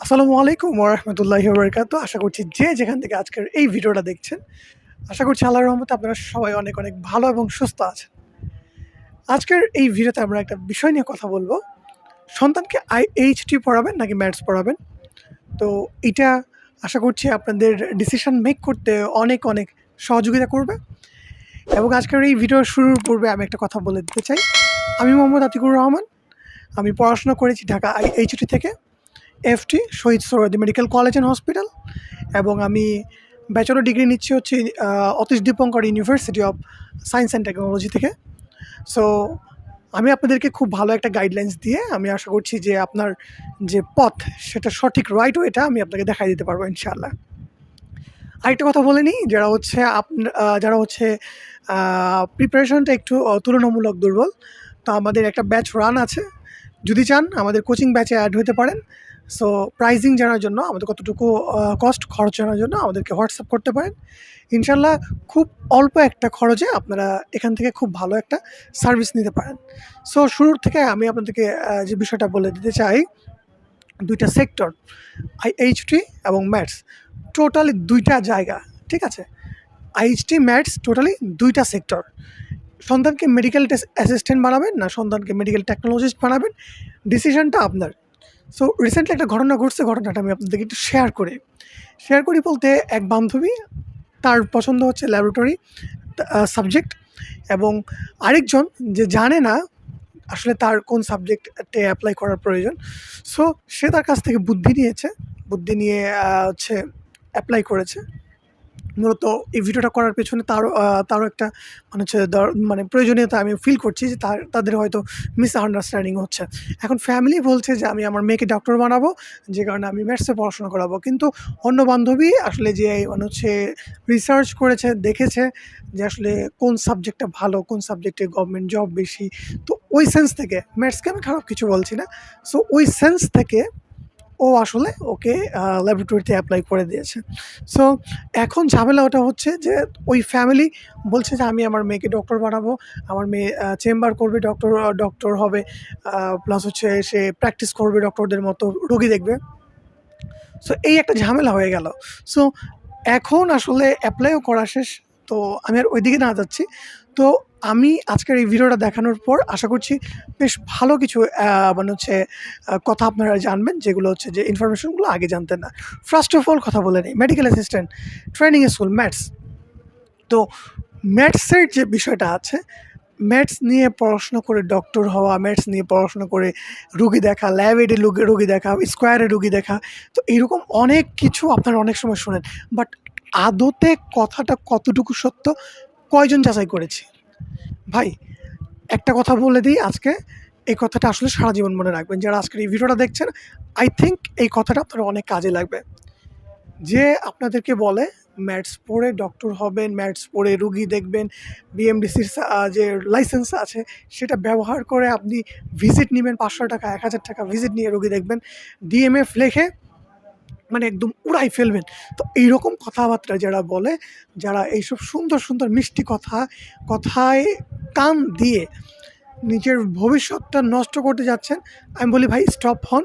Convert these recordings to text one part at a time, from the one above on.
আসসালামু আলাইকুম ওয়া রাহমাতুল্লাহি ওয়া বারাকাতুহু। আশা করছি যে যেখান থেকে আজকের এই ভিডিওটা দেখছেন, আশা করছি আল্লাহর রহমতে আপনারা সবাই অনেক, অনেক ভালো এবং সুস্থ আছেন। আজকের এই ভিডিওতে আমরা একটা বিষয় নিয়ে কথা বলব। সন্তানকে IHT পড়াবেন নাকি ম্যাথস পড়াবেন? তো এটা আশা করছি আপনাদের ডিসিশন মেক করতে অনেক, অনেক সহযোগিতা করবে। এবং আজকের এই ভিডিও শুরুর পূর্বে আমি একটা কথা বলে দিতে চাই। আমি মোহাম্মদ আতিকুর রহমান। আমি পড়াশোনা করেছি ঢাকা IHT থেকে। FT Shaheed Suhrawardy medical college and hospital, এবং আমি ব্যাচেলর ডিগ্রি নিচ্ছি হচ্ছে Atish Dipankar university of science and technology থেকে। সো আমি আপনাদেরকে খুব ভালো একটা গাইডলাইন্স দিয়ে আমি আশা করছি যে আপনার যে পথ সেটা সঠিক রাইট ওয়েটা আমি আপনাকে দেখাই দিতে পারবো ইনশাআল্লাহ। আরেকটা কথা বলে নিই, যারা হচ্ছে প্রিপারেশনটা একটু তুলনামূলক দুর্বল, তো আমাদের একটা ব্যাচ রান আছে। যদি চান আমাদের কোচিং ব্যাচে অ্যাড হতে পারেন। সো প্রাইজিং জানার জন্য, আমাদের কতটুকু কস্ট খরচ জানার জন্য আমাদেরকে হোয়াটসঅ্যাপ করতে পারেন। ইনশাল্লাহ খুব অল্প একটা খরচে আপনারা এখান থেকে খুব ভালো একটা সার্ভিস নিতে পারেন। সো শুরুর থেকে আমি আপনাদেরকে যে বিষয়টা বলে দিতে চাই, দুইটা সেক্টর IHT এবং ম্যাথস, টোটালি দুইটা জায়গা, ঠিক আছে? IHT ম্যাথস টোটালি দুইটা সেক্টর। সন্তানকে মেডিকেল অ্যাসিস্ট্যান্ট বানাবেন না সন্তানকে মেডিকেল টেকনোলজিস্ট বানাবেন, ডিসিশনটা আপনার। সো রিসেন্টলি একটা ঘটনা ঘটছে, ঘটনাটা আমি আপনাদেরকে একটু শেয়ার করি বলতে, এক বান্ধবী, তার পছন্দ হচ্ছে ল্যাবরেটরি সাবজেক্ট, এবং আরেকজন যে জানে না আসলে তার কোন সাবজেক্টে অ্যাপ্লাই করার প্রয়োজন। সো সে তার কাছ থেকে বুদ্ধি নিয়ে হচ্ছে অ্যাপ্লাই করেছে। মূলত এই ভিডিওটা করার পেছনে তারও একটা মানে প্রয়োজনীয়তা আমি ফিল করছি যে তাদের হয়তো মিসআন্ডারস্ট্যান্ডিং হচ্ছে। এখন ফ্যামিলি বলছে যে আমি আমার মেয়েকে ডক্টর বানাবো, যে কারণে আমি ম্যাথসে পড়াশোনা করাবো। কিন্তু অন্য বান্ধবী আসলে যে রিসার্চ করেছে, দেখেছে যে আসলে কোন সাবজেক্টটা ভালো, কোন সাবজেক্টে গভর্নমেন্ট জব বেশি। তো ওই সেন্স থেকে, ম্যাথসকে আমি খারাপ কিছু বলছি না, সো ওই সেন্স থেকে ও আসলে ওকে ল্যাবরেটরিতে অ্যাপ্লাই করে দিয়েছে। সো এখন ঝামেলা ওটা হচ্ছে যে ওই ফ্যামিলি বলছে যে আমি আমার মেয়েকে ডক্টর বানাবো, আমার মেয়ে চেম্বার করবে, ডক্টর হবে, প্লাস হচ্ছে সে প্র্যাকটিস করবে ডক্টরদের মতো, রোগী দেখবে। সো এই একটা ঝামেলা হয়ে গেল। সো এখন আসলে অ্যাপ্লাইও করা শেষ, তো আমি আর ওইদিকে না যাচ্ছি। তো আমি আজকের এই ভিডিওটা দেখানোর পর আশা করছি বেশ ভালো কিছু কথা আপনারা জানবেন, যেগুলো হচ্ছে যে ইনফরমেশনগুলো আগে জানতেন না। ফার্স্ট অফ অল কথা বলে নিই, medical assistant training school maths. তো ম্যাথসের যে বিষয়টা আছে, ম্যাথস নিয়ে পড়াশোনা করে ডক্টর হওয়া, ম্যাথস নিয়ে পড়াশোনা করে রুগী দেখা, ল্যাব-এডে রুগী দেখা, স্কোয়ারে রুগী দেখা, তো এরকম অনেক কিছু আপনারা অনেক সময় শোনেন। বাট আদতে কথাটা কতটুকু সত্য, কয়জন যাচাই করেছি? ভাই, একটা কথা বলে দিই আজকে, এই কথাটা আসলে সারা জীবন মনে রাখবেন। যারা আজকের এই ভিডিওটা দেখছেন, আই থিংক এই কথাটা আপনার অনেক কাজে লাগবে। যে আপনাদেরকে বলে ম্যাথস পড়ে ডক্টর হবেন, ম্যাথস পড়ে রুগী দেখবেন, বিএমডিসির যে লাইসেন্স আছে সেটা ব্যবহার করে আপনি ভিজিট নেবেন, 500 টাকা 1000 টাকা ভিজিট নিয়ে রুগী দেখবেন, ডিএমএফ লেখে মানে একদম উড়াই ফেলবেন। তো এইরকম কথাবার্তা যারা বলে, যারা এইসব সুন্দর সুন্দর মিষ্টি কথায় কান দিয়ে নিজের ভবিষ্যৎটা নষ্ট করতে যাচ্ছেন, আমি বলি ভাই স্টপ হন,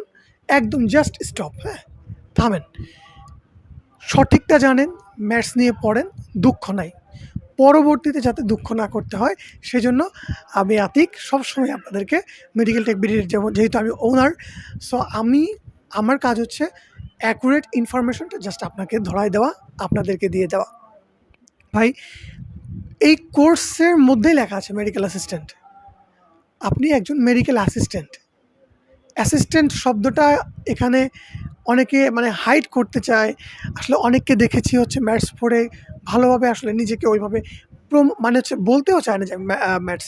একদম জাস্ট স্টপ, হ্যাঁ, থামেন। সঠিকটা জানেন, ম্যাথস নিয়ে পড়েন, দুঃখ নাই। পরবর্তীতে যাতে দুঃখ না করতে হয় সেজন্য আমি আতিক সবসময় আপনাদেরকে মেডিকেল টেক বিডির যেহেতু আমি ওনার, সো আমার কাজ হচ্ছে অ্যাকুরেট ইনফরমেশনটা জাস্ট আপনাকে ধরায় দেওয়া, আপনাদেরকে দিয়ে দেওয়া। ভাই, এই কোর্সের মধ্যেই লেখা আছে মেডিকেল অ্যাসিস্ট্যান্ট। আপনি একজন মেডিকেল অ্যাসিস্ট্যান্ট শব্দটা এখানে অনেকে মানে হাইড করতে চায়। আসলে অনেককে দেখেছি হচ্ছে ম্যাথস পড়ে ভালোভাবে আসলে নিজেকে ওইভাবে মানে হচ্ছে বলতেও চায় না যে ম্যাথস,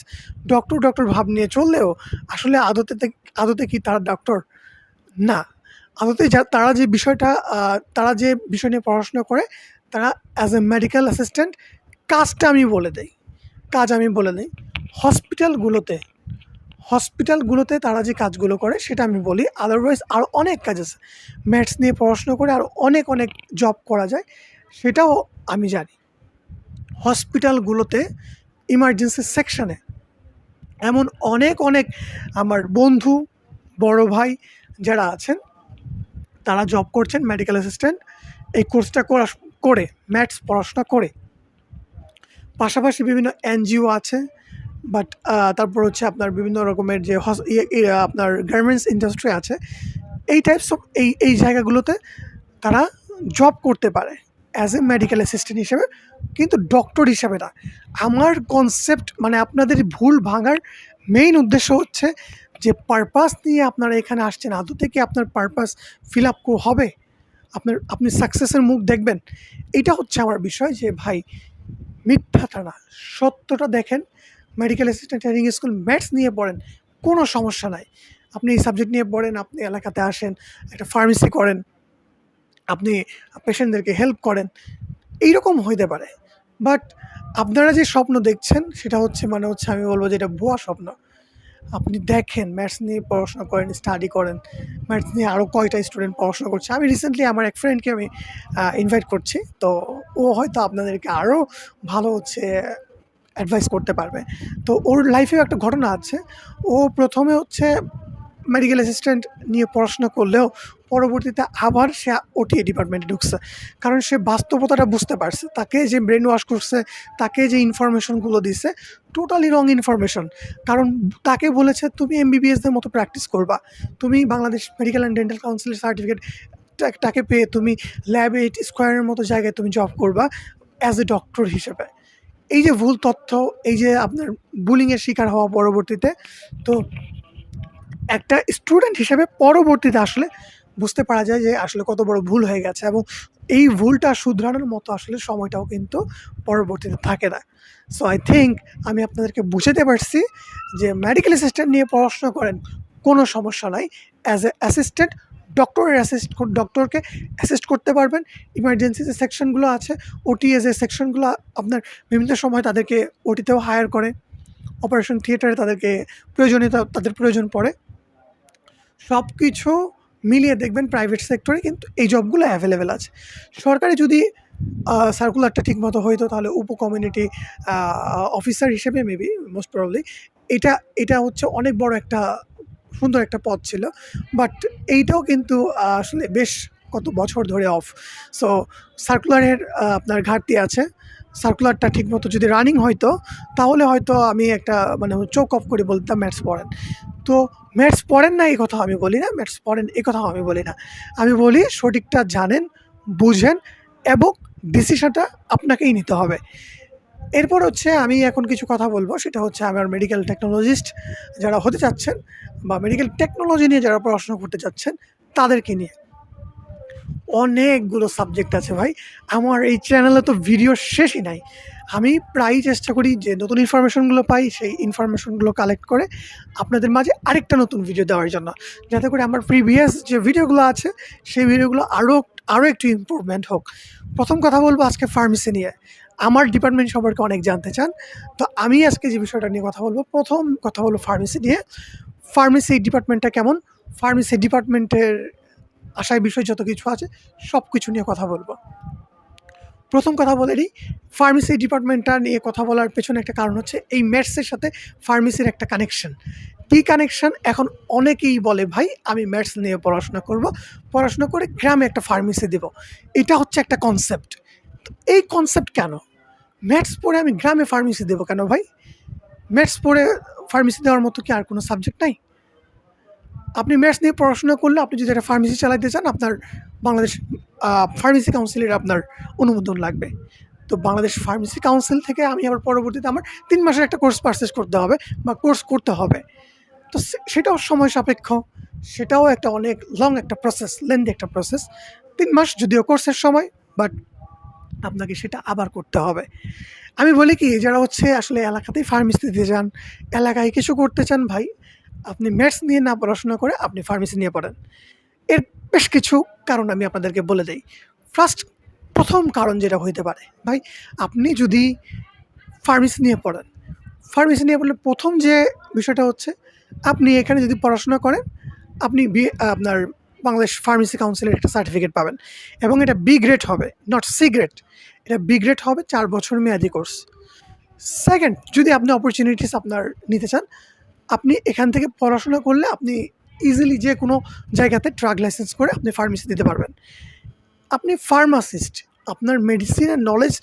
ডক্টর ভাব নিয়ে চললেও আসলে আদতে কি তারা ডক্টর না। আদতে তারা যে বিষয়টা তারা যে বিষয় নিয়ে পড়াশোনা করে, তারা অ্যাজ এ মেডিকেল অ্যাসিস্ট্যান্ট কাজ আমি বলে দিই। হসপিটালগুলোতে তারা যে কাজগুলো করে সেটা আমি বলি, আদারওয়াইজ আরও অনেক কাজ আছে। ম্যাথস নিয়ে পড়াশোনা করে আরও অনেক জব করা যায়, সেটাও আমি জানি। হসপিটালগুলোতে ইমার্জেন্সি সেকশানে এমন অনেক আমার বন্ধু, বড় ভাই যারা আছেন, তারা জব করছেন মেডিকেল অ্যাসিস্ট্যান্ট এই কোর্সটা করে ম্যাথস পড়াশোনা করে। পাশাপাশি বিভিন্ন এনজিও আছে, বাট তারপর হচ্ছে আপনার বিভিন্ন রকমের যে আপনার গার্মেন্টস ইন্ডাস্ট্রি আছে, এই টাইপস অফ এই জায়গাগুলোতে তারা জব করতে পারে অ্যাজ এ মেডিকেল অ্যাসিস্ট্যান্ট হিসেবে, কিন্তু ডক্টর হিসেবে না। আমার কনসেপ্ট মানে আপনাদের ভুল ভাঙার মেইন উদ্দেশ্য হচ্ছে যে পারপাস নিয়ে আপনারা এখানে আসছেন, আদৌ থেকে আপনার পারপাস ফিল আপ হবে, আপনি সাকসেসের মুখ দেখবেন। এটা হচ্ছে আমার বিষয় যে ভাই মিথ্যাটা না, সত্যটা দেখেন। Medical assistant training school maths নিয়ে পড়েন, কোনো সমস্যা নাই। আপনি এই সাবজেক্ট নিয়ে পড়েন, আপনি এলাকাতে আসেন, একটা ফার্মেসি করেন, আপনি পেশেন্টদেরকে হেল্প করেন, এইরকম হইতে পারে। বাট আপনারা যে স্বপ্ন দেখছেন সেটা হচ্ছে আমি বলবো যে এটা ভুয়া স্বপ্ন। আপনি দেখেন ম্যাথস নিয়ে পড়াশোনা করেন, স্টাডি করেন, ম্যাথস নিয়ে আরও কয়টা স্টুডেন্ট পড়াশোনা করছে। আমি রিসেন্টলি আমার এক ফ্রেন্ডকে আমি ইনভাইট করছি, তো ও হয়তো আপনাদেরকে আরও ভালো অ্যাডভাইস করতে পারবে। তো ওর লাইফেও একটা ঘটনা আছে। ও প্রথমে মেডিকেল অ্যাসিস্ট্যান্ট নিয়ে পড়াশোনা করলেও পরবর্তীতে আবার সে ওটিএ ডিপার্টমেন্টে ঢুকছে, কারণ সে বাস্তবতাটা বুঝতে পারছে। তাকে যে ব্রেন ওয়াশ করছে, তাকে যে ইনফরমেশনগুলো দিছে টোটালি রং ইনফরমেশন। কারণ তাকে বলেছে তুমি এমবিবিএসদের মতো প্র্যাকটিস করবা, তুমি বাংলাদেশ মেডিকেল অ্যান্ড ডেন্টাল কাউন্সিলের সার্টিফিকেট তাকে পেয়ে তুমি ল্যাব 8 স্কোয়ারের মতো জায়গায় তুমি জব করবা অ্যাজ এ ডক্টর হিসেবে। এই যে ভুল তথ্য, এই যে আপনার বুলিংয়ের শিকার হওয়া পরবর্তীতে, তো একটা স্টুডেন্ট হিসেবে পরবর্তীতে আসলে বুঝতে পারা যায় যে আসলে কত বড় ভুল হয়ে গেছে, এবং এই ভুলটা শুধরানোর মতো আসলে সময়টাও কিন্তু পরবর্তীতে থাকে না। সো আই থিঙ্ক আমি আপনাদেরকে বুঝাতে পারছি যে মেডিকেল অ্যাসিস্ট্যান্ট নিয়ে পড়াশোনা করেন, কোনো সমস্যা নাই। অ্যাজ এ অ্যাসিস্ট্যান্ট ডক্টরকে অ্যাসিস্ট করতে পারবেন। ইমার্জেন্সি যে সেকশনগুলো আছে, ওটিএ যে সেকশনগুলো আপনার বিভিন্ন সময় তাদেরকে ওটিতেও হায়ার করে, অপারেশন থিয়েটারে তাদের প্রয়োজন পড়ে। সব কিছু মিলিয়ে দেখবেন প্রাইভেট সেক্টরে কিন্তু এই জবগুলো অ্যাভেলেবেল আছে। সরকারি যদি সার্কুলারটা ঠিকমতো হইতো তাহলে কমিউনিটি অফিসার হিসেবে মেবি মোস্ট প্রবাবলি এটা হচ্ছে অনেক বড় একটা সুন্দর একটা পদ ছিল। বাট এইটাও কিন্তু আসলে বেশ কত বছর ধরে অফ। সো সার্কুলারের আপনার ঘাটতি আছে। সার্কুলারটা ঠিকমতো যদি রানিং হয়তো তাহলে হয়তো আমি একটা চোখ অফ করে বলতাম ম্যাথস পড়েন। তো ম্যাথস পড়েন না এই কথা আমি বলি না, ম্যাথস পড়েন এই কথাও আমি বলি না। আমি বলি সঠিকটা জানেন, বুঝেন, এবং ডিসিশনটা আপনাকেই নিতে হবে। এরপর আমি এখন কিছু কথা বলবো, সেটা হচ্ছে আমার মেডিকেল টেকনোলজিস্ট যারা হতে চাচ্ছেন বা মেডিকেল টেকনোলজি নিয়ে যারা পড়াশোনা করতে চাচ্ছেন তাদেরকে নিয়ে। অনেকগুলো সাবজেক্ট আছে ভাই, আমার এই চ্যানেলে তো ভিডিও শেষই নাই। আমি প্রায়ই চেষ্টা করি যে নতুন ইনফরমেশনগুলো পাই, সেই ইনফরমেশনগুলো কালেক্ট করে আপনাদের মাঝে আরেকটা নতুন ভিডিও দেওয়ার জন্য, যাতে করে আমার প্রিভিয়াস যে ভিডিওগুলো আছে সেই ভিডিওগুলো আরও একটু ইমপ্রুভমেন্ট হোক। প্রথম কথা বলবো আজকে ফার্মেসি নিয়ে। আমার ডিপার্টমেন্ট সম্পর্কে অনেক জানতে চান, তো আমি আজকে যে বিষয়টা নিয়ে কথা বলবো, প্রথম কথা হলো ফার্মেসি নিয়ে। ফার্মেসি ডিপার্টমেন্টটা কেমন, ফার্মেসি ডিপার্টমেন্টের আশায় বিষয় যত কিছু আছে সব কিছু নিয়ে কথা বলবো। প্রথম কথা বলে নিই, ফার্মেসি ডিপার্টমেন্টটা নিয়ে কথা বলার পেছনে একটা কারণ হচ্ছে এই ম্যাথসের সাথে ফার্মেসির একটা কানেকশন। কী কানেকশন? এখন অনেকেই বলে ভাই আমি ম্যাথস নিয়ে পড়াশোনা করে গ্রামে একটা ফার্মেসি দেব। এটা হচ্ছে একটা কনসেপ্ট। তো এই কনসেপ্ট কেন? ম্যাথস পড়ে আমি গ্রামে ফার্মেসি দেবো কেন ভাই? ম্যাথস পড়ে ফার্মেসি দেওয়ার মতো কি আর কোনো সাবজেক্ট নাই? আপনি ম্যাথস নিয়ে পড়াশোনা করলে আপনি যদি একটা ফার্মেসি চালাতে চান, আপনার বাংলাদেশ ফার্মেসি কাউন্সিলের আপনার অনুমোদন লাগবে। তো বাংলাদেশ ফার্মেসি কাউন্সিল থেকে আমি আবার পরবর্তীতে আমার 3 মাসের একটা কোর্স পারচেস করতে হবে বা কোর্স করতে হবে। তো সেটাও সময় সাপেক্ষ, সেটাও একটা অনেক লং একটা প্রসেস, লেন্দি একটা প্রসেস। 3 মাস যদিও কোর্সের সময়, বাট আপনাকে সেটা আবার করতে হবে। আমি বলি কি, যারা আসলে এলাকাতেই ফার্মেসি দিতে চান, এলাকায় কিছু করতে চান ভাই, আপনি ম্যাথস নিয়ে না পড়াশোনা করে আপনি ফার্মেসি নিয়ে পড়েন। এর বেশ কিছু কারণ আমি আপনাদেরকে বলে দেই। প্রথম কারণ যেটা হইতে পারে, ভাই আপনি যদি ফার্মেসি নিয়ে পড়লে প্রথম যে বিষয়টা হচ্ছে, আপনি এখানে যদি পড়াশোনা করেন, আপনি আপনার বাংলাদেশ ফার্মেসি কাউন্সিলের একটা সার্টিফিকেট পাবেন, এবং এটা বি গ্রেড হবে, নট সি গ্রেড। এটা বি গ্রেড হবে, 4 বছর মেয়াদি কোর্স। সেকেন্ড, যদি আপনি অপরচুনিটিস আপনার নিতে চান, আপনি এখান থেকে পড়াশোনা করলে আপনি ইজিলি যে কোনো জায়গাতে ট্রাক লাইসেন্স করে আপনি ফার্মেসি দিতে পারবেন। আপনি ফার্মাসিস্ট, আপনার মেডিসিনের নলেজ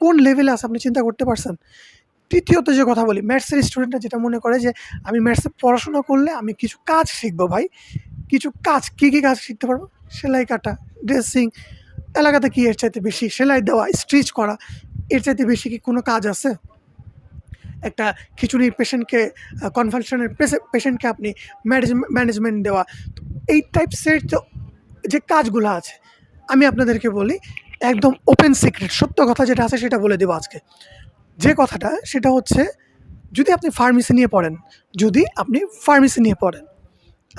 কোন লেভেলে আছে আপনি চিন্তা করতে পারছেন? তৃতীয়ত যে কথা বলি, ম্যাথসের স্টুডেন্টরা যেটা মনে করে যে আমি ম্যাথসে পড়াশোনা করলে আমি কিছু কাজ শিখবো ভাই। কিছু কাজ, কী কী কাজ শিখতে পারবো? সেলাই কাটা, ড্রেসিং, এলাকাতে কি এর চাইতে বেশি? সেলাই দেওয়া, স্টিচ করা, এর চাইতে বেশি কি কোনো কাজ আছে? একটা খিচুড়ির পেশেন্টকে, কনভালশনের পেশেন্টকে আপনি ম্যানেজমেন্ট দেওয়া, তো এই টাইপসের যে কাজগুলো আছে আমি আপনাদেরকে বলি, একদম ওপেন সিক্রেট সত্য কথা যেটা আছে সেটা বলে দেবো আজকে। যে কথাটা সেটা হচ্ছে, যদি আপনি ফার্মেসি নিয়ে পড়েন,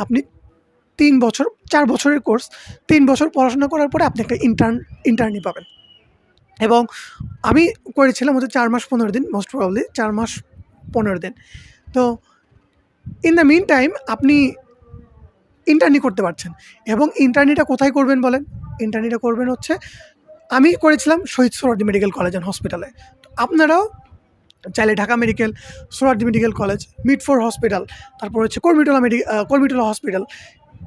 আপনি 3 বছর 4 বছরের কোর্স, 3 বছর পড়াশোনা করার পরে আপনি একটা ইন্টার্নি পাবেন। এবং আমি করেছিলাম হচ্ছে 4 মাস 15 দিন, মোস্ট প্রবাবলি 4 মাস 15 দিন। তো ইন দ্য মিন টাইম আপনি ইন্টার্নি করতে পারছেন। এবং ইন্টার্নিটা কোথায় করবেন বলেন? ইন্টার্নিটা করবেন হচ্ছে, আমি করেছিলাম Shaheed Suhrawardy medical college and হসপিটালে। তো আপনারাও চাইলে Dhaka medical, Suhrawardy medical college, Mitford hospital, তারপর হচ্ছে কর্মীটোলা হসপিটাল,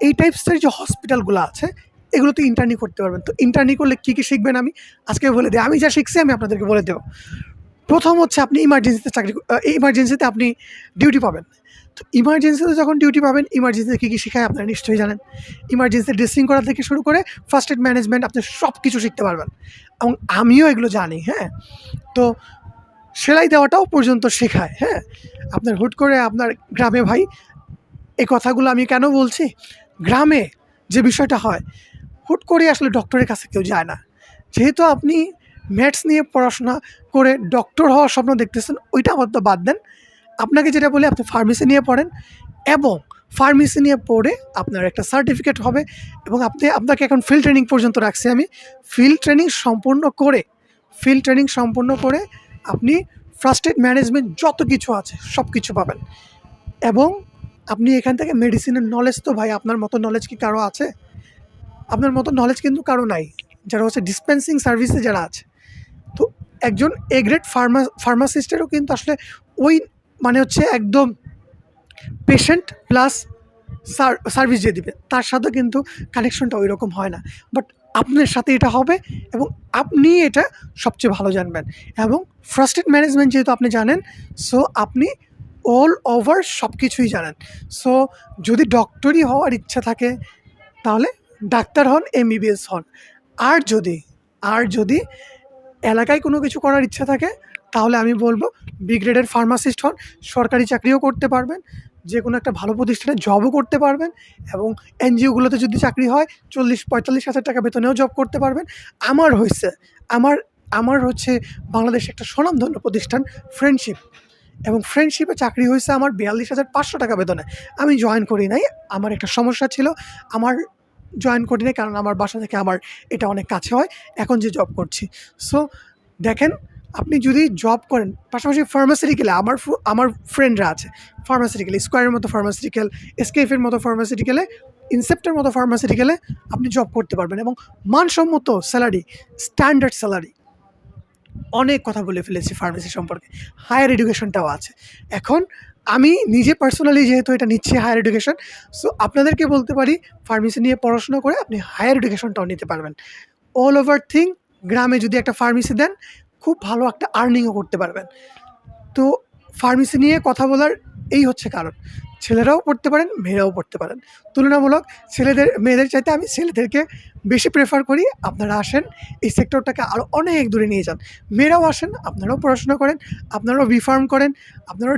এই টাইপসের যে হসপিটালগুলো আছে এগুলোতে ইন্টার্নি করতে পারবেন। তো ইন্টার্নি করলে কী কী শিখবেন আমি আজকে বলে দিই। আমি যা শিখছি আমি আপনাদেরকে বলে দেবো। প্রথম হচ্ছে আপনি ইমার্জেন্সিতে আপনি ডিউটি পাবেন। তো ইমার্জেন্সিতে যখন ডিউটি পাবেন, ইমার্জেন্সিতে কী কী শেখায় আপনারা নিশ্চয়ই জানেন। ইমার্জেন্সিতে ড্রেসিং করা থেকে শুরু করে ফার্স্ট এড ম্যানেজমেন্ট আপনি সব কিছু শিখতে পারবেন, এবং আমিও এগুলো জানি। হ্যাঁ, তো সেলাই দেওয়াটাও পর্যন্ত শেখায়। হ্যাঁ, আপনার হুট করে আপনার গ্রামে ভাই, এই কথাগুলো আমি কেন বলছি, গ্রামে যে বিষয়টা হয়, হুট করে আসলে ডক্টরের কাছে কেউ যায় না। যেহেতু আপনি ম্যাথস নিয়ে পড়াশোনা করে ডক্টর হওয়ার স্বপ্ন দেখতেছেন, ওইটা আপাতত বাদ দেন। আপনাকে যেটা বলি, আপনি ফার্মেসি নিয়ে পড়েন, এবং ফার্মেসি নিয়ে পড়ে আপনার একটা সার্টিফিকেট হবে, এবং আপনাকে এখন ফিল্ড ট্রেনিং পর্যন্ত রাখছি আমি। ফিল্ড ট্রেনিং সম্পূর্ণ করে আপনি ফার্স্ট এড ম্যানেজমেন্ট যত কিছু আছে সব কিছু পাবেন। এবং আপনি এখান থেকে মেডিসিনের নলেজ, তো ভাই আপনার মতো নলেজ কি কারো আছে? আপনার মতো নলেজ কিন্তু কারো নাই, যারা হচ্ছে ডিসপেন্সিং সার্ভিসে যারা আছে। তো একজন এ গ্রেড ফার্মাসিস্টেরও কিন্তু আসলে ওই মানে হচ্ছে একদম পেশেন্ট প্লাস সার্ভিস যে দিবে তার সাথে কিন্তু কানেকশনটা ওই রকম হয় না। বাট আপনার সাথে এটা হবে, এবং আপনি এটা সবচেয়ে ভালো জানবেন। এবং ফার্স্ট এড ম্যানেজমেন্ট যেহেতু আপনি জানেন, সো আপনি অল ওভার সব কিছুই জানেন। সো যদি ডক্টরই হওয়ার ইচ্ছা থাকে তাহলে ডাক্তার হন, এমবিবিএস হন। আর যদি এলাকায় কোনো কিছু করার ইচ্ছা থাকে তাহলে আমি বলবো বি গ্রেডের ফার্মাসিস্ট হন। সরকারি চাকরিও করতে পারবেন, যে কোনো একটা ভালো প্রতিষ্ঠানে জবও করতে পারবেন, এবং এনজিওগুলোতে যদি চাকরি হয় 40-45 হাজার টাকা বেতনেও জব করতে পারবেন। আমার হচ্ছে বাংলাদেশে একটা স্বনামধন্য প্রতিষ্ঠান ফ্রেন্ডশিপ, এবং ফ্রেন্ডশিপে চাকরি হয়েছে আমার 42,500 টাকা বেতনে। আমি জয়েন করি নাই, আমার একটা সমস্যা ছিল, আমার জয়েন করি নাই, কারণ আমার বাসা থেকে আমার এটা অনেক কাছে হয় এখন যে জব করছি। সো দেখেন, আপনি যদি জব করেন পাশাপাশি ফার্মাসিউটিক্যালে, আমার ফ্রেন্ডরা আছে ফার্মাসিউটিক্যালে, স্কোয়ারের মতো ফার্মাসিউটিক্যাল, এসকেএফের মতো ফার্মাসিউটিক্যালে, ইনসেপ্টের মতো ফার্মাসিউটিক্যালে আপনি জব করতে পারবেন, এবং মানসম্মত স্যালারি, স্ট্যান্ডার্ড স্যালারি। অনেক কথা বলে ফেলেছি ফার্মেসি সম্পর্কে, হায়ার এডুকেশনটাও আছে। এখন আমি নিজে পার্সোনালি যেহেতু এটা নিচ্ছি হায়ার এডুকেশন, সো আপনাদেরকে বলতে পারি ফার্মেসি নিয়ে পড়াশোনা করে আপনি হায়ার এডুকেশনটাও নিতে পারবেন। অল ওভার থিং, গ্রামে যদি একটা ফার্মেসি দেন খুব ভালো একটা আর্নিংও করতে পারবেন। তো ফার্মেসি নিয়ে কথা বলার এই হচ্ছে কারণ, ছেলেরাও পড়তে পারেন, মেয়েরাও পড়তে পারেন। তুলনামূলক মেয়েদের চাইতে আমি ছেলেদেরকে বেশি প্রেফার করি। আপনারা আসেন, এই সেক্টরটাকে আরও অনেক দূরে নিয়ে যান। মেয়েরাও আসেন, আপনারাও পড়াশোনা করেন, আপনারাও বিফার্ম করেন, আপনারাও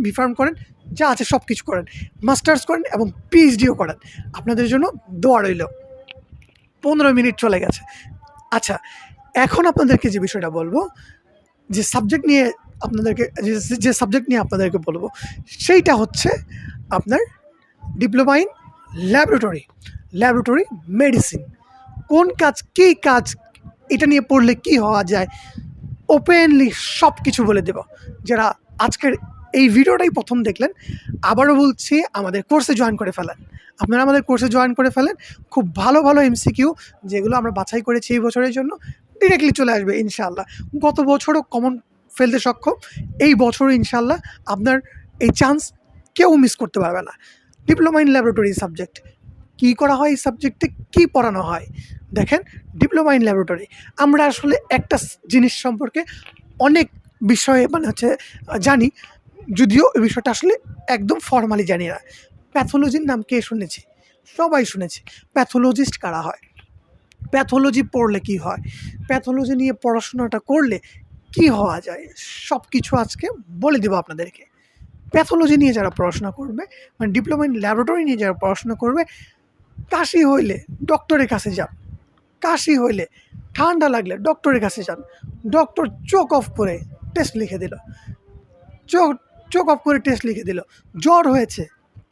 বিফার্ম করেন, যা আছে সব কিছু করেন, মাস্টার্স করেন এবং পিএইচডিও করেন। আপনাদের জন্য দোয়া রইল। 15 মিনিট চলে গেছে। আচ্ছা, এখন আপনাদেরকে যে বিষয়টা বলবো, যে সাবজেক্ট নিয়ে আপনাদেরকে বলবো, সেইটা হচ্ছে আপনার ডিপ্লোমা ইন ল্যাবরেটরি মেডিসিন। কোন কাজ, কী কাজ, এটা নিয়ে পড়লে কি হওয়া যায়, ওপেনলি সব কিছু বলে দেব। যারা আজকের এই ভিডিওটাই প্রথম দেখলেন, আবারও বলছি, আমাদের কোর্সে জয়েন করে ফেলেন। আপনারা আমাদের কোর্সে জয়েন করে ফেলেন। খুব ভালো এমসিকিউ যেগুলো আমরা বাছাই করেছি এই বছরের জন্য ডিরেক্টলি চলে আসবে ইনশাআল্লাহ। গত বছরও কমন ফেলতে সক্ষম, এই বছরও ইনশাআল্লাহ আপনার এই চান্স কেউ মিস করতে পারবে না। Diploma in laboratory subject. কী করা হয় এই সাবজেক্টে, কী পড়ানো হয়? দেখেন, ডিপ্লোমা ইন ল্যাবরেটরি, আমরা আসলে একটা জিনিস সম্পর্কে অনেক বিষয়ে জানি, যদিও এই বিষয়টা আসলে একদম ফর্মালি জানি না। প্যাথোলজির নাম কে শুনেছি? সবাই শুনেছি। প্যাথোলজিস্ট কারা হয়? প্যাথোলজি পড়লে কি হয়? প্যাথোলজি নিয়ে পড়াশোনাটা করলে কি হওয়া যায়? সব কিছু আজকে বলে দেবো আপনাদেরকে। প্যাথোলজি নিয়ে যারা পড়াশোনা করবে, মানে ডিপ্লোমা ইন ল্যাবরেটরি নিয়ে যারা পড়াশোনা করবে, কাশি হইলে ডক্টরের কাছে যান। কাশি হইলে, ঠান্ডা লাগলে ডক্টরের কাছে যান। ডক্টর চোখ অফ করে টেস্ট লিখে দিল, চোখ চোখ অফ করে টেস্ট লিখে দিল। জ্বর হয়েছে,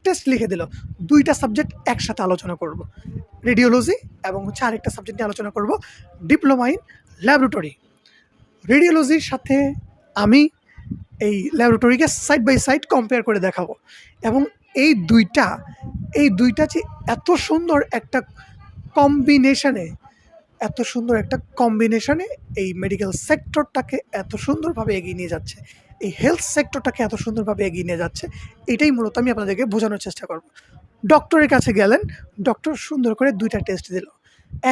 টেস্ট লিখে দিল। 2টা সাবজেক্ট একসাথে আলোচনা করব, রেডিওলজি এবং আরেকটা সাবজেক্ট নিয়ে আলোচনা করব, ডিপ্লোমা ইন ল্যাবরেটরি। রেডিওলজির সাথে আমি এই ল্যাবরেটরিকে সাইড বাই সাইড কম্পেয়ার করে দেখাবো, এবং এই দুইটা যে এত সুন্দর একটা কম্বিনেশনে এই মেডিকেল সেক্টরটাকে এত সুন্দরভাবে এগিয়ে নিয়ে যাচ্ছে, এই হেলথ সেক্টরটাকে এত সুন্দরভাবে এগিয়ে নিয়ে যাচ্ছে, এটাই মূলত আমি আপনাদেরকে বোঝানোর চেষ্টা করব। ডক্টরের কাছে গেলেন, ডক্টর সুন্দর করে 2টা টেস্ট দিল।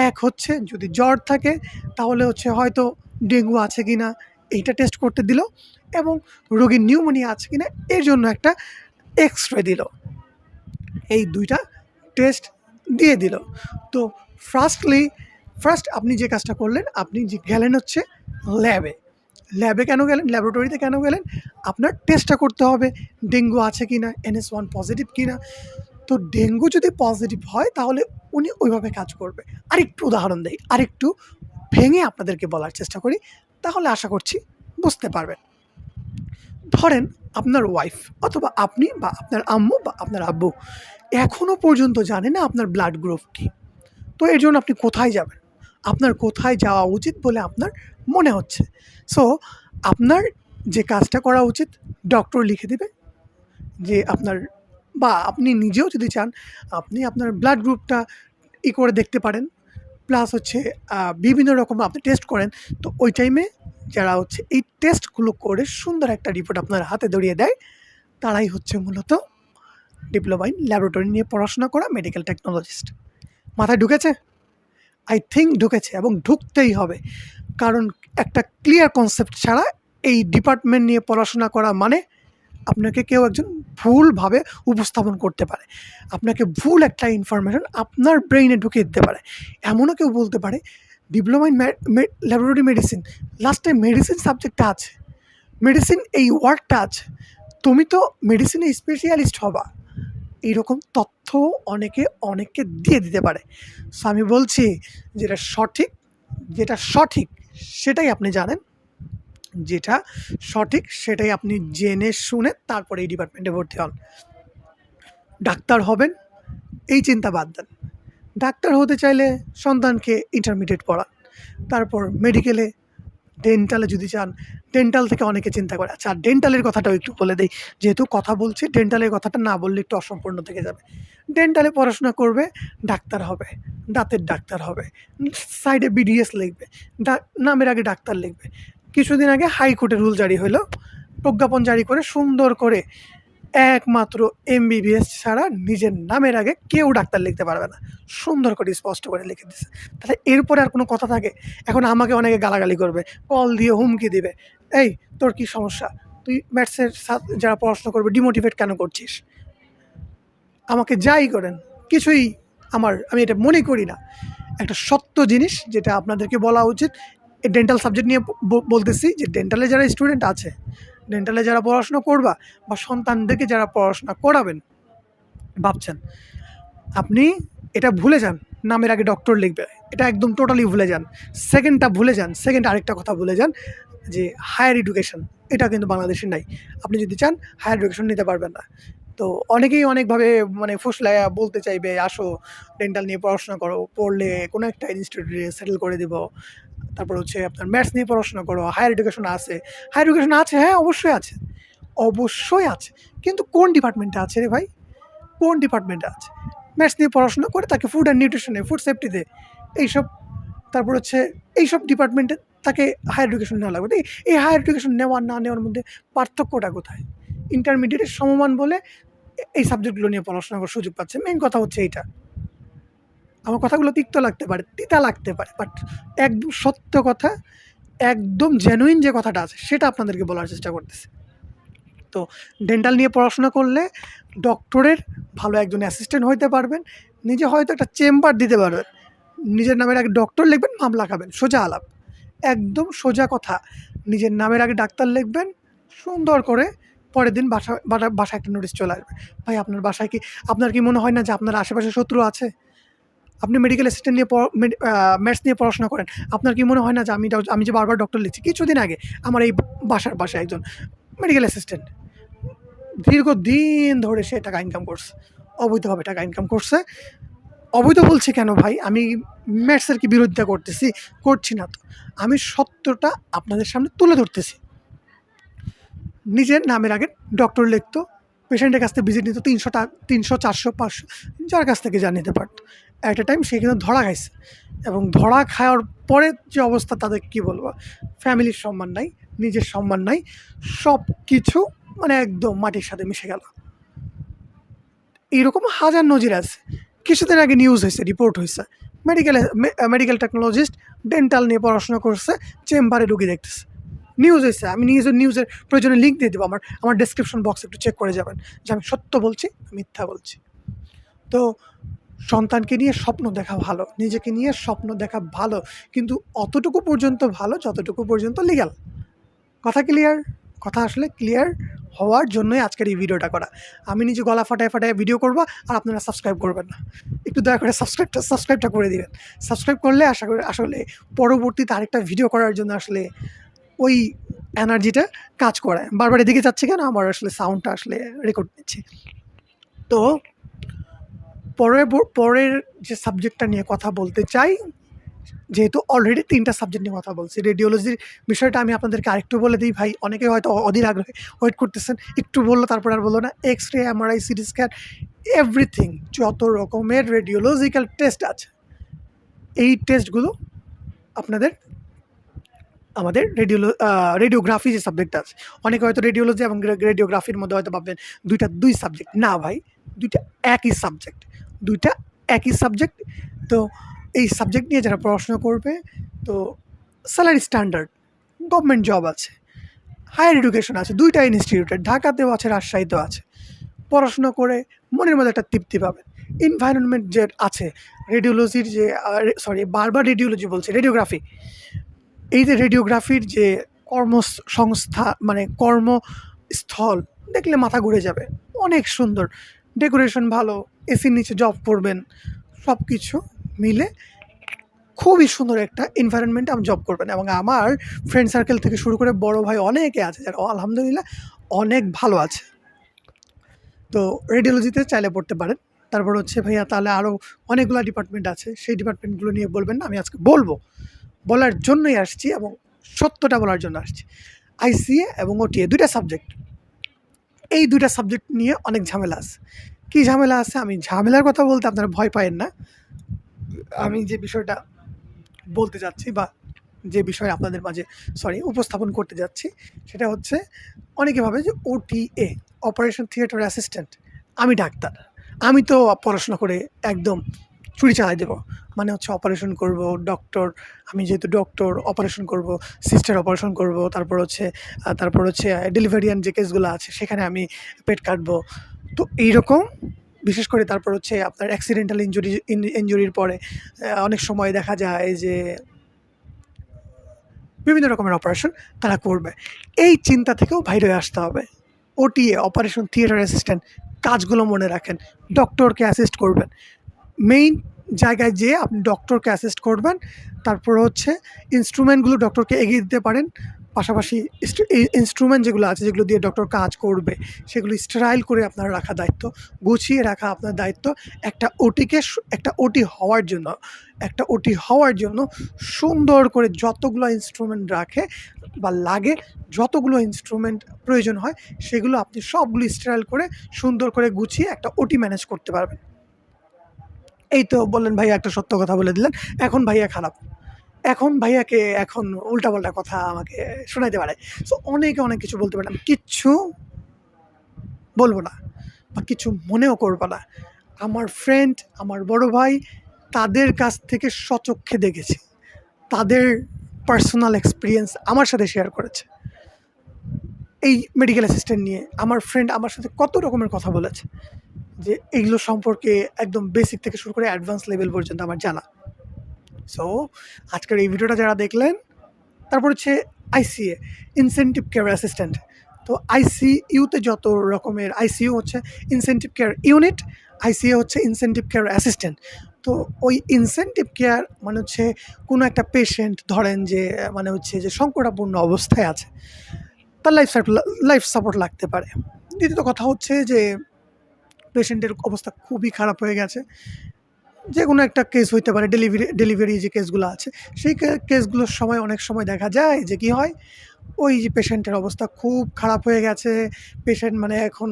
এক হচ্ছে যদি জ্বর থাকে তাহলে হয়তো ডেঙ্গু আছে কি না এইটা টেস্ট করতে দিল, এবং রোগীর নিউমোনিয়া আছে কি না এর জন্য একটা এক্স-রে দিল। এই 2টা টেস্ট দিয়ে দিল। তো ফার্স্ট আপনি যে কাজটা করলেন, আপনি যে গেলেন ল্যাবে কেন গেলেন? ল্যাবরেটরিতে কেন গেলেন? আপনার টেস্টটা করতে হবে ডেঙ্গু আছে কি না, NS1 পজিটিভ কি না। তো ডেঙ্গু যদি পজিটিভ হয় তাহলে উনি ওইভাবে কাজ করবে। আরেকটু উদাহরণ দেই, আরেকটু ভেঙে আপনাদেরকে বলার চেষ্টা করি, তাহলে আশা করছি বুঝতে পারবেন। ধরেন আপনার ওয়াইফ অথবা আপনি বা আপনার আম্মু বা আপনার আব্বু এখনও পর্যন্ত জানে না আপনার ব্লাড গ্রুপ কী। তো এর জন্য আপনি কোথায় যাবেন? আপনার কোথায় যাওয়া উচিত বলে আপনার মনে হচ্ছে? সো আপনার যে কাজটা করা উচিত, ডক্টর লিখে দেবে যে আপনার, বা আপনি নিজেও যদি চান আপনি আপনার ব্লাড গ্রুপটা করে দেখতে পারেন। প্লাস বিভিন্ন রকম আপনি টেস্ট করেন। তো ওই টাইমে যারা এই টেস্টগুলো করে সুন্দর একটা রিপোর্ট আপনার হাতে ধরিয়ে দেয়, তারাই মূলত ডিপ্লোমা ইন ল্যাবরেটরি নিয়ে পড়াশোনা করা মেডিকেল টেকনোলজিস্ট। মাথায় ঢুকেছে? আই থিঙ্ক ঢুকেছে, এবং ঢুকতেই হবে, কারণ একটা ক্লিয়ার কনসেপ্ট ছাড়া এই ডিপার্টমেন্ট নিয়ে পড়াশোনা করা মানে আপনাকে কেউ একজন ভুলভাবে উপস্থাপন করতে পারে, আপনাকে ভুল একটা ইনফরমেশন আপনার ব্রেইনে ঢুকিয়ে দিতে পারে। এমনও কেউ বলতে পারে ডিপ্লোমা ইন ল্যাবরেটরি মেডিসিন, লাস্টে মেডিসিন সাবজেক্টটা আছে, মেডিসিন এই ওয়ার্ডটা আছে, তুমি তো মেডিসিনে স্পেশালিস্ট হবা। এইরকম তথ্য অনেককে দিয়ে দিতে পারে। সো আমি বলছি যেটা সঠিক সেটাই আপনি জানেন, যেটা সঠিক সেটাই আপনি জেনে শুনে তারপরে এই ডিপার্টমেন্টে ভর্তি হন। ডাক্তার হবেন এই চিন্তা বাদ দেন। ডাক্তার হতে চাইলে সন্তানকে ইন্টারমিডিয়েট পড়ান, তারপর মেডিকেলে, ডেন্টালে যদি চান, ডেন্টাল থেকে অনেকে চিন্তা করে। আচ্ছা, ডেন্টালের কথাটাও একটু বলে দেই, যেহেতু কথা বলছি, ডেন্টালের কথাটা না বললে একটু অসম্পূর্ণ থেকে যাবে। ডেন্টালে পড়াশোনা করবে, ডাক্তার হবে, দাঁতের ডাক্তার হবে, সাইডে BDS লিখবে, নামের আগে ডাক্তার লিখবে। কিছুদিন আগে হাইকোর্টে রুল জারি হলো, প্রজ্ঞাপন জারি করে সুন্দর করে একমাত্র MBBS ছাড়া নিজের নামের আগে কেউ ডাক্তার লিখতে পারবে না, সুন্দর করে স্পষ্ট করে লিখে দিছে। তাহলে এরপরে আর কোনো কথা থাকে? এখন আমাকে অনেকে গালাগালি করবে, কল দিয়ে হুমকি দিবে, এই তোর কি সমস্যা, তুই ম্যাথসের যারা পড়াশোনা করবে ডিমোটিভেট কেন করছিস? আমাকে যাই করেন, কিছুই আমি এটা মনে করি না। একটা সত্য জিনিস যেটা আপনাদেরকে বলা উচিত, এই ডেন্টাল সাবজেক্ট নিয়ে বলতেছি, যে ডেন্টালে যারা স্টুডেন্ট আছে, ডেন্টালে যারা পড়াশোনা করবা বা সন্তানদেরকে যারা পড়াশোনা করাবেন ভাবছেন, আপনি এটা ভুলে যান নামের আগে ডক্টর লিখবে, এটা একদম টোটালি ভুলে যান। সেকেন্ড আরেকটা কথা ভুলে যান, যে হায়ার এডুকেশন, এটা কিন্তু বাংলাদেশে নাই। আপনি যদি চান হায়ার এডুকেশন নিতে পারবেন না। তো অনেকেই অনেকভাবে ফুসলাইয়া বলতে চাইবে, আসো ডেন্টাল নিয়ে পড়াশোনা করো, পড়লে কোনো একটা ইনস্টিটিউটে সেটেল করে দিব, তারপর আপনার ম্যাথস নিয়ে পড়াশোনা করো, হায়ার এডুকেশন আছে। হ্যাঁ, অবশ্যই আছে, কিন্তু কোন ডিপার্টমেন্টে আছে রে ভাই? কোন ডিপার্টমেন্টে আছে? ম্যাথস নিয়ে পড়াশোনা করে তাকে ফুড অ্যান্ড নিউট্রিশনে, ফুড সেফটিতে, এইসব, তারপর এইসব ডিপার্টমেন্টে তাকে হায়ার এডুকেশন নেওয়া লাগবে। এই হায়ার এডুকেশন নেওয়ার না নেওয়ার মধ্যে পার্থক্যটা কোথায়? ইন্টারমিডিয়েটের সমমান বলে এই সাবজেক্টগুলো নিয়ে পড়াশোনা করার সুযোগ পাচ্ছে। মেইন কথা হচ্ছে এইটা। আমার কথাগুলো তিক্ত লাগতে পারে, তিতা লাগতে পারে, বাট একদম সত্য কথা, একদম জেনুইন যে কথাটা আছে সেটা আপনাদেরকে বলার চেষ্টা করতেছি। তো ডেন্টাল নিয়ে পড়াশোনা করলে ডক্টরের ভালো একজন অ্যাসিস্ট্যান্ট হইতে পারবেন, নিজে হয়তো একটা চেম্বার দিতে পারবেন, নিজের নামের আগে ডক্টর লিখবেন, মামলা খাবেন, সোজা আলাপ, একদম সোজা কথা। নিজের নামের আগে ডাক্তার লিখবেন, সুন্দর করে পরের দিন বাসায় একটা নোটিশ চলে আসবে। ভাই আপনার কি মনে হয় না যে আপনার আশেপাশে শত্রু আছে? আপনি মেডিকেল অ্যাসিস্ট্যান্ট নিয়ে ম্যাথস নিয়ে পড়াশোনা করেন, আপনার কি মনে হয় না যে আমি যে বারবার ডক্টর লিখছি? কিছুদিন আগে আমার এই বাসায় একজন মেডিকেল অ্যাসিস্ট্যান্ট দীর্ঘদিন ধরে সে টাকা ইনকাম করছে, অবৈধভাবে টাকা ইনকাম করছে। অবৈধ বলছি কেন ভাই? আমি ম্যাথসের কি বিরোধিতা করছি না তো, আমি সত্যটা আপনাদের সামনে তুলে ধরতেছি। নিজের নামের আগে ডক্টর লিখতো, পেশেন্টের কাছ থেকে ভিজিট নিত 300, 400, 500, যার কাছ থেকে যা নিতে পারতো। একটা টাইম সে কিন্তু ধরা খাইছে, এবং ধরা খাওয়ার পরে যে অবস্থা, তাদের কি বলবো, ফ্যামিলির সম্মান নাই, নিজের সম্মান নাই, সব কিছু মানে একদম মাটির সাথে মিশে গেল। এইরকম হাজার নজির আছে। কিছুদিন আগে নিউজ হয়েছে, রিপোর্ট হয়েছে, মেডিকেল টেকনোলজিস্ট ডেন্টাল নিয়ে পড়াশোনা করছে, চেম্বারে রুগী দেখতেছে, নিউজ হয়েছে। আমি নিউজের প্রয়োজনে লিঙ্ক দিয়ে দেবো, আমার ডেসক্রিপশন বক্সে একটু চেক করে যাবেন যে আমি সত্য বলছি, মিথ্যা বলছি। তো সন্তানকে নিয়ে স্বপ্ন দেখা ভালো, নিজেকে নিয়ে স্বপ্ন দেখা ভালো, কিন্তু অতটুকু পর্যন্ত ভালো যতটুকু পর্যন্ত লিগ্যাল। কথা ক্লিয়ার? কথা আসলে ক্লিয়ার হওয়ার জন্যই আজকের এই ভিডিওটা করা। আমি নিজে গলা ফাটায় ভিডিও করবো, আর আপনারা সাবস্ক্রাইব করবেন না। একটু দয়া করে সাবস্ক্রাইবটা করে দিবেন। সাবস্ক্রাইব করলে আসলে পরবর্তীতে আরেকটা ভিডিও করার জন্য আসলে ওই এনার্জিটা কাজ করে। বারবার এদিকে যাচ্ছে কেন, আমার আসলে সাউন্ডটা আসলে রেকর্ড নিচ্ছি। তো পরের যে সাবজেক্টটা নিয়ে কথা বলতে চাই, যেহেতু অলরেডি 3টা সাবজেক্ট নিয়ে কথা বলছি, রেডিওলজির বিষয়টা আমি আপনাদেরকে আরেকটু বলে দিই ভাই, অনেকে হয়তো অধীর আগ্রহে ওয়েট করতেছেন, একটু বললো তারপর আর বললো না। X-ray, MRI, CT scan, everything, যত রকমের রেডিওলজিক্যাল টেস্ট আছে, এই টেস্টগুলো আপনাদের আমাদের রেডিওগ্রাফি যে সাবজেক্ট আছে, অনেকে হয়তো রেডিওলজি এবং রেডিওগ্রাফির মধ্যে হয়তো ভাববেন দুই সাবজেক্ট। না ভাই, দুইটা একই সাবজেক্ট। তো এই সাবজেক্ট নিয়ে যারা পড়াশোনা করবে, তো স্যালারি স্ট্যান্ডার্ড, গভর্নমেন্ট জব আছে, হায়ার এডুকেশন আছে, দুইটা ইনস্টিটিউটে, ঢাকাতেও আছে, রাজশাহীতেও আছে। পড়াশোনা করে মনের মধ্যে একটা তৃপ্তি পাবেন। এনভায়রনমেন্ট যে আছে রেডিওলজির, যে বারবার রেডিওলজি বলছে, রেডিওগ্রাফি, এই যে রেডিওগ্রাফির যে কর্মসংস্থা মানে কর্মস্থল দেখলে মাথা ঘুরে যাবে। অনেক সুন্দর, ডেকোরেশন ভালো, এসির নিচে জব করবেন, সব কিছু মিলে খুবই সুন্দর একটা এনভায়রনমেন্টে আপনি জব করবেন। এবং আমার ফ্রেন্ড সার্কেল থেকে শুরু করে বড় ভাই অনেকে আছে যারা আলহামদুলিল্লাহ অনেক ভালো আছে। তো রেডিওলজিতে চাইলে পড়তে পারেন। তারপর হচ্ছে ভাইয়া তাহলে আরও অনেকগুলো ডিপার্টমেন্ট আছে, সেই ডিপার্টমেন্টগুলো নিয়ে বলবেন না, আমি আজকে বলার জন্যই আসছি এবং সত্যটা বলার জন্য আসছি। আইসিএ এবং ওটিএ দুইটা সাবজেক্ট, এই দুইটা সাবজেক্ট নিয়ে অনেক ঝামেলা আছে। কী ঝামেলা আছে? আমি ঝামেলার কথা বলতে আপনারা ভয় পায়েন না। আমি যে বিষয়টা বলতে যাচ্ছি বা যে বিষয় আপনাদের মাঝে উপস্থাপন করতে যাচ্ছি, সেটা হচ্ছে অনেকে ভাবে যে ওটিএ, অপারেশন থিয়েটার অ্যাসিস্ট্যান্ট, আমি ডাক্তার, আমি তো পড়াশোনা করে একদম চুরি চালাই দেবো, মানে হচ্ছে অপারেশন করব, ডক্টর, আমি যেহেতু ডক্টর, অপারেশন করব, সিস্টার অপারেশন করব, তারপর হচ্ছে ডেলিভারিয়ান যে কেসগুলো আছে সেখানে আমি পেট কাটবো। তো এইরকম বিশেষ করে তারপর হচ্ছে আপনার অ্যাক্সিডেন্টাল ইনজুরির পরে অনেক সময় দেখা যায় যে বিভিন্ন রকমের অপারেশন তারা করবে। এই চিন্তা থেকেও বাইরে আসতে হবে। ওটিএ, অপারেশন থিয়েটার অ্যাসিস্ট্যান্ট, কাজগুলো মনে রাখেন, ডক্টরকে অ্যাসিস্ট করবেন, মেইন জায়গায় যেয়ে আপনি ডক্টরকে অ্যাসিস্ট করবেন। তারপর হচ্ছে ইনস্ট্রুমেন্টগুলো ডক্টরকে এগিয়ে দিতে পারেন, পাশাপাশি ইনস্ট্রুমেন্ট যেগুলো আছে, যেগুলো দিয়ে ডক্টর কাজ করবে, সেগুলো স্টেরাইল করে আপনার রাখা দায়িত্ব, গুছিয়ে রাখা আপনার দায়িত্ব। একটা ওটি হওয়ার জন্য সুন্দর করে যতগুলো ইনস্ট্রুমেন্ট রাখে বা লাগে, যতগুলো ইনস্ট্রুমেন্ট প্রয়োজন হয়, সেগুলো আপনি সবগুলো স্টেরাইল করে সুন্দর করে গুছিয়ে একটা ওটি ম্যানেজ করতে পারবেন। এই তো বললেন ভাইয়া, একটা সত্য কথা বলে দিলেন, এখন ভাইয়া খারাপ, এখন ভাইয়াকে এখন উল্টাপাল্টা কথা আমাকে শোনাইতে পারে। সো অনেকে অনেক কিছু বলতে পারে, আমি কিচ্ছু বলবো না। বা কিছু মনেও করবা না। আমার ফ্রেন্ড, আমার বড় ভাই, তাদের কাছ থেকে স্বচক্ষে দেখেছি। তাদের পার্সোনাল এক্সপিরিয়েন্স আমার সাথে শেয়ার করেছে এই মেডিকেল অ্যাসিস্ট্যান্ট নিয়ে। আমার ফ্রেন্ড আমার সাথে কত রকমের কথা বলেছে, যে এইগুলো সম্পর্কে একদম বেসিক থেকে শুরু করে অ্যাডভান্স লেভেল পর্যন্ত আমার জানা। সো আজকের এই ভিডিওটা যারা দেখলেন, তারপর হচ্ছে আইসিএ, ইনসেনটিভ কেয়ার অ্যাসিস্ট্যান্ট। তো আইসিইউতে যত রকমের, আইসিইউ হচ্ছে ইনসেনটিভ কেয়ার ইউনিট, আইসিএ হচ্ছে ইনসেনটিভ কেয়ার অ্যাসিস্ট্যান্ট। তো ওই ইনসেনটিভ কেয়ার মানে হচ্ছে কোনো একটা পেশেন্ট ধরেন যে মানে হচ্ছে যে সংকটাপূর্ণ অবস্থায় আছে, তার লাইফ সাপোর্ট লাগতে পারে। দ্বিতীয়ত কথা হচ্ছে যে পেশেন্টের অবস্থা খুবই খারাপ হয়ে গেছে, যে কোনো একটা কেস হইতে পারে, ডেলিভারি যে কেসগুলো আছে, সেই কেসগুলোর সময় অনেক সময় দেখা যায় যে কী হয়, ওই যে পেশেন্টের অবস্থা খুব খারাপ হয়ে গেছে, পেশেন্ট মানে এখন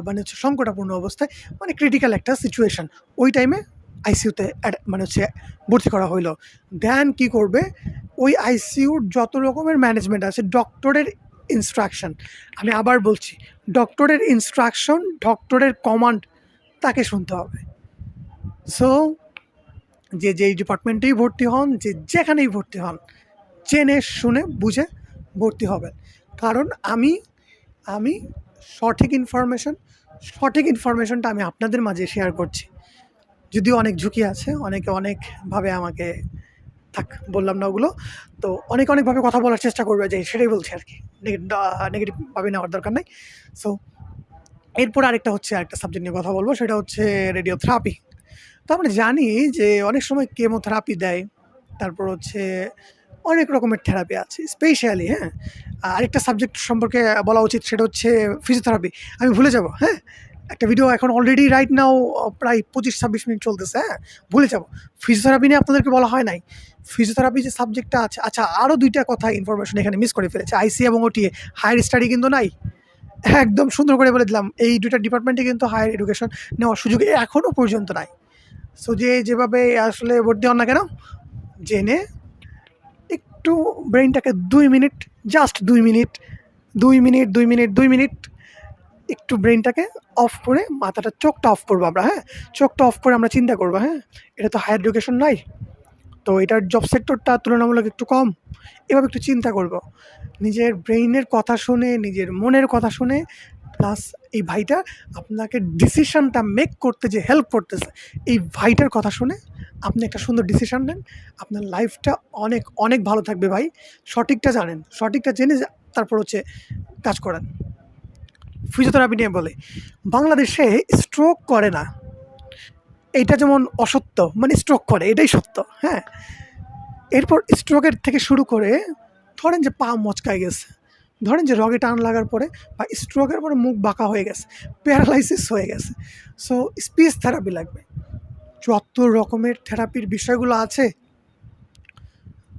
মানে হচ্ছে সংকটাপূর্ণ অবস্থায়, মানে ক্রিটিক্যাল একটা সিচুয়েশান, ওই টাইমে আইসিইউতে মানে হচ্ছে ভর্তি করা হইলো। দেন কী করবে, ওই আইসিইউর যত রকমের ম্যানেজমেন্ট আছে, ডক্টরের ইনস্ট্রাকশন, আমি আবার বলছি, ডক্টরের ইনস্ট্রাকশন, ডক্টরের কমান্ড তাকে শুনতে হবে। সো যে যেই ডিপার্টমেন্টেই ভর্তি হন, যে যেখানেই ভর্তি হন, জেনে শুনে বুঝে ভর্তি হবেন। কারণ আমি আমি সঠিক ইনফরমেশনটা আমি আপনাদের মাঝে শেয়ার করছি। যদিও অনেক ঝুঁকি আছে, অনেকে অনেকভাবে আমাকে থাক বললাম না ওগুলো, তো অনেকভাবে কথা বলার চেষ্টা করবে, যে সেটাই বলছি আর কি, নেগেটিভভাবে নেওয়ার দরকার নেই। সো এরপর আরেকটা সাবজেক্ট নিয়ে কথা বলবো, সেটা হচ্ছে রেডিওথেরাপি। তো আমরা জানি যে অনেক সময় কেমোথেরাপি দেয়, তারপর হচ্ছে অনেক রকমের থেরাপি আছে, স্পেশালি আরেকটা সাবজেক্ট সম্পর্কে বলা উচিত, সেটা হচ্ছে ফিজিওথেরাপি। আমি ভুলে যাব, একটা ভিডিও এখন অলরেডি রাইট নাও প্রায় 25-26 মিনিট চলতেছে, ভুলে যাব। ফিজিওথেরাপি নিয়ে আপনাদেরকে বলা হয় নাই। ফিজিওথেরাপি যে সাবজেক্টটা আছে, আচ্ছা আরও 2টা কথা ইনফরমেশন এখানে মিস করে ফেলেছে। আইসি এবং ওটিএ হায়ার স্টাডি কিন্তু নাই, একদম সুন্দর করে বলে দিলাম, এই 2টা ডিপার্টমেন্টে কিন্তু হায়ার এডুকেশন নেওয়ার সুযোগ এখনও পর্যন্ত নাই। সো যেভাবে আসলে ভর্তি হন না কেন, জেনে একটু ব্রেনটাকে 2 মিনিট, জাস্ট 2 মিনিট একটু ব্রেনটাকে অফ করে, চোখটা অফ করবো আমরা, চোখটা অফ করে আমরা চিন্তা করবো, এটা তো হায়ার এডুকেশন নাই, তো এটার জব সেক্টরটা তুলনামূলক একটু কম, এভাবে একটু চিন্তা করব, নিজের ব্রেইনের কথা শুনে, নিজের মনের কথা শুনে, প্লাস এই ভাইটা আপনাকে ডিসিশনটা মেক করতে যে হেল্প করতেছে, এই ভাইটার কথা শুনে আপনি একটা সুন্দর ডিসিশন নেন, আপনার লাইফটা অনেক ভালো থাকবে ভাই। সঠিকটা জানেন, সঠিকটা জেনে তারপর হচ্ছে কাজ করেন। ফিজিওথেরাপি নিয়ে বলে, বাংলাদেশে স্ট্রোক করে না, এইটা যেমন অসত্য, মানে স্ট্রোক করে এটাই সত্য, এরপর স্ট্রোকের থেকে শুরু করে, ধরেন যে পা মচকায় গেছে, ধরেন যে রগে টান লাগার পরে বা স্ট্রোকের পরে মুখ বাঁকা হয়ে গেছে, প্যারালাইসিস হয়ে গেছে, সো স্পিচ থেরাপি লাগবে। যত রকমের থেরাপির বিষয়গুলো আছে,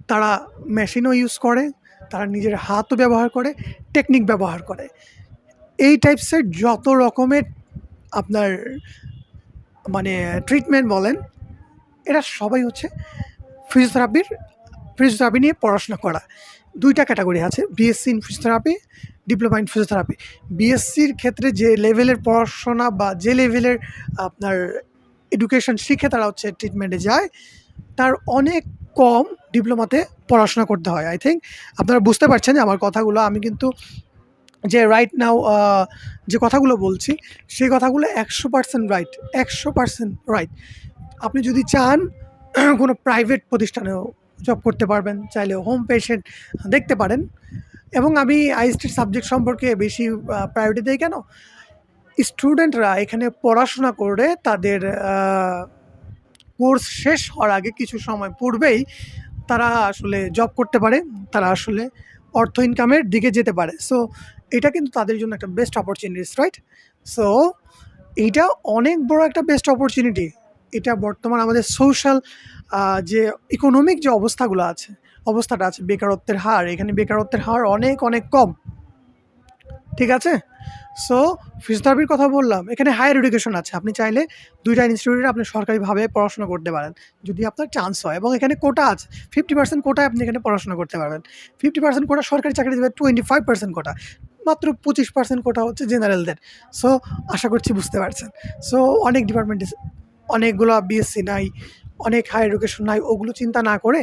তারা মেশিনও ইউজ করে, তারা নিজের হাতও ব্যবহার করে, টেকনিক ব্যবহার করে, এই টাইপসের যত রকমের আপনার মানে ট্রিটমেন্ট বলেন, এরা সবাই হচ্ছে ফিজিওথেরাপি নিয়ে পড়াশোনা করা। 2টা ক্যাটাগরি আছে, BSc in physiotherapy, diploma in physiotherapy. বিএসসির ক্ষেত্রে যে লেভেলের পড়াশোনা বা যে লেভেলের আপনার এডুকেশন শিখে তারা হচ্ছে ট্রিটমেন্টে যায়, তার অনেক কম ডিপ্লোমাতে পড়াশোনা করতে হয়। আই থিঙ্ক আপনারা বুঝতে পারছেন যে আমার কথাগুলো, আমি কিন্তু যে রাইট নাও যে কথাগুলো বলছি, সেই কথাগুলো 100% রাইট, 100% রাইট। আপনি যদি চান কোনো প্রাইভেট প্রতিষ্ঠানেও জব করতে পারবেন, চাইলে হোম পেশেন্ট দেখতে পারেন। এবং আমি আইএসটির সাবজেক্ট সম্পর্কে বেশি প্রায়োরিটি দিই কেন, স্টুডেন্টরা এখানে পড়াশোনা করে তাদের কোর্স শেষ হওয়ার আগে কিছু সময় পূর্বেই তারা আসলে জব করতে পারে, তারা আসলে অর্থ ইনকামের দিকে যেতে পারে। সো এটা কিন্তু তাদের জন্য একটা বেস্ট অপরচুনিটিস, রাইট? সো এইটা অনেক বড় একটা বেস্ট অপরচুনিটি। এটা বর্তমান আমাদের সোশ্যাল যে ইকোনমিক যে অবস্থাটা আছে, বেকারত্বের হার, এখানে বেকারত্বের হার অনেক কম, ঠিক আছে? সো ফিজিওথেরাপির কথা বললাম, এখানে হায়ার এডুকেশন আছে, আপনি চাইলে 2টা ইনস্টিটিউটে আপনি সরকারিভাবে পড়াশোনা করতে পারেন যদি আপনার চান্স হয়, এবং এখানে কোটা আছে, 50% কোটায় আপনি এখানে পড়াশোনা করতে পারবেন। 50% কোটা সরকারি চাকরি দেবে, 25% কোটা, মাত্র 25% কোটা হচ্ছে জেনারেলদের। সো আশা করছি বুঝতে পারছেন। সো অনেক ডিপার্টমেন্ট অনেকগুলো বিএসসি নাই, অনেক হায়ার এডুকেশন নাই, ওগুলো চিন্তা না করে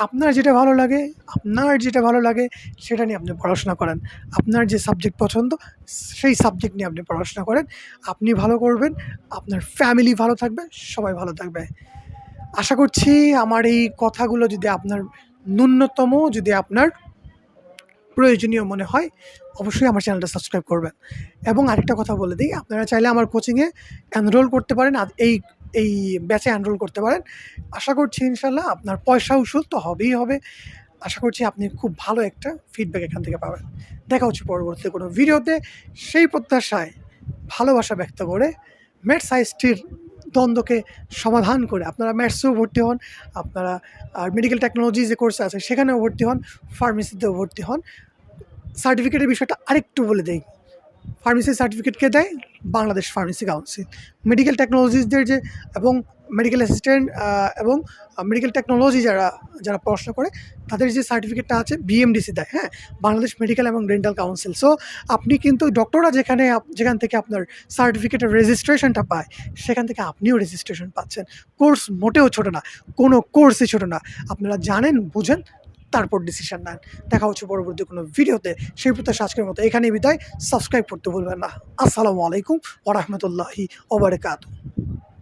আপনার যেটা ভালো লাগে সেটা নিয়ে আপনি পড়াশোনা করেন। আপনার যে সাবজেক্ট পছন্দ সেই সাবজেক্ট নিয়ে আপনি পড়াশোনা করেন। আপনি ভালো করবেন, আপনার ফ্যামিলি ভালো থাকবে, সবাই ভালো থাকবে। আশা করছি আমার এই কথাগুলো যদি আপনার প্রয়োজনীয় মনে হয়, অবশ্যই আমার চ্যানেলটা সাবস্ক্রাইব করবেন। এবং আরেকটা কথা বলে দিই, আপনারা চাইলে আমার কোচিংয়ে এনরোল করতে পারেন, এই ব্যাচে এনরোল করতে পারেন। আশা করছি ইনশাল্লাহ আপনার পয়সা উসুল তো হবেই হবে। আশা করছি আপনি খুব ভালো একটা ফিডব্যাক এখান থেকে পাবেন। দেখা হচ্ছে পরবর্তী কোনো ভিডিওতে। সেই প্রত্যাশায় ভালোবাসা ব্যক্ত করে ম্যাথস আইএসটির দ্বন্দ্বকে সমাধান করে আপনারা ম্যাথসেও ভর্তি হন, আপনারা আর মেডিকেল টেকনোলজি যে কোর্স আছে সেখানেও ভর্তি হন, ফার্মেসিতেও ভর্তি হন। সার্টিফিকেটের বিষয়টা আরেকটু বলে দেই। ফার্মেসির সার্টিফিকেট কে দেয়? Bangladesh pharmacy council. মেডিকেল টেকনোলজিসদের এবং মেডিকেল অ্যাসিস্ট্যান্ট এবং মেডিকেল টেকনোলজি যারা পড়াশোনা করে তাদের যে সার্টিফিকেটটা আছে বিএমডিসি দেয়, হ্যাঁ? বাংলাদেশ মেডিকেল এবং ডেন্টাল কাউন্সিল। সো আপনি কিন্তু ডক্টররা যেখান থেকে আপনার সার্টিফিকেটের রেজিস্ট্রেশনটা পায়, সেখান থেকে আপনিও রেজিস্ট্রেশন পাচ্ছেন। কোর্স মোটেও ছোটো না, কোনো কোর্সই ছোটো না। আপনারা জানেন, বুঝেন, তারপর ডিসিশন নেন। দেখা হচ্ছে পরবর্তী কোনো ভিডিওতে। সেই প্রত্যাশা আজকের মতো এখানেই বিদায়। সাবস্ক্রাইব করতে ভুলবেন না। আসসালামু আলাইকুম ওয়া রাহমাতুল্লাহি ওয়া বারাকাতুহু।